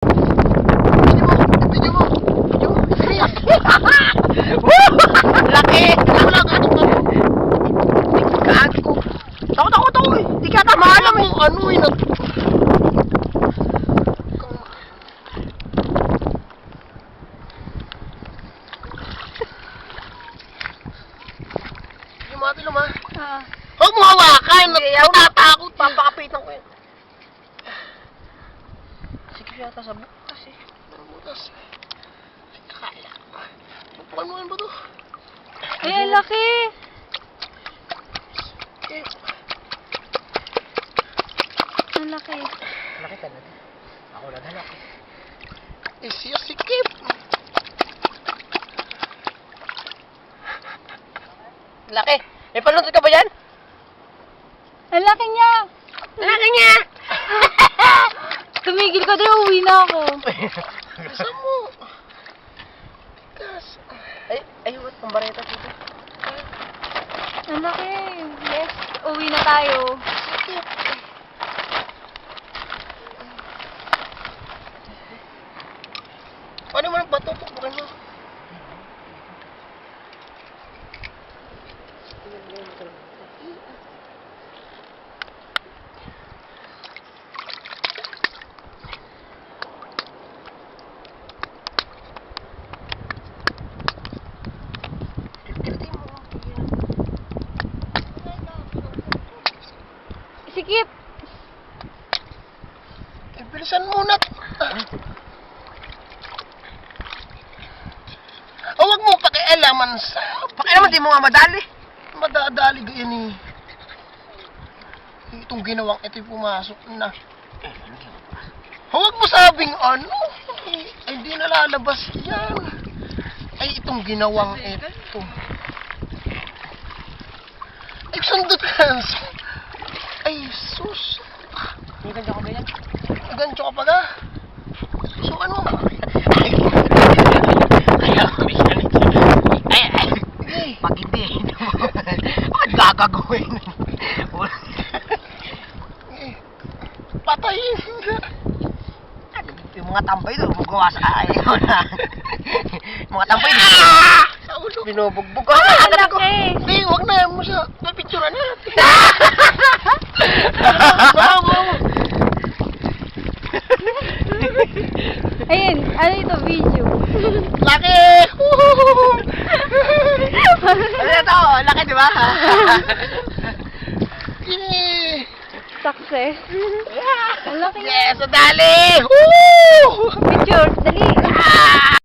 Video mo. Laki! Wala ka ito. Gago. Takot ako eh. Di ka tamaan mo. Ano eh. Lumati luma. Huwag mo hawakan. Natatakot. Papakapitan ko yun. Sige yata sa bukas eh. Bukas. Kaya. Pupukan mo yan ba ito? Ay, ang laki! Okay. Ang laki. Laki talaga. Ako naghanap. Siya sikip. Laki. May palunod ka ba yan? Ang laki niya! Laki niya! Tumigil ka doon, uwi na ako. Gusto mo. Gas. Ay, what? Pambareta dito. Ang laki. Yes, uwi na tayo. Sikip. Paano mo ng bato? Pagbukan mo. Sikip! Bilisan muna. Huwag mo pakialaman sa... Pakialaman, di mo nga madali. Madadali ganyan eh. Itong ginawang ito'y pumasok na. Huwag mo sabing ano. Ay, di nalalabas yan. Ay, itong ginawang ito. Ay, sundot ka. Ay, sus. May gancho ka ba yan? May gancho ka pa ka? So, ano? Ayaw ko yan. Ay. Pag hindi, ba't gagagawin? Patayin ka. Yung mga tambay doon, magawa sa ayaw na. Mga tambay doon. Sa ulo. Binubugbog ka. Ang laki! Hindi, huwag na mo siya. Napicturean na natin. Bravo! Ayun, ano ito, video? Laki! Ano ito? Laki, di ba? Success. Ang laki. Yes, dali! Woo!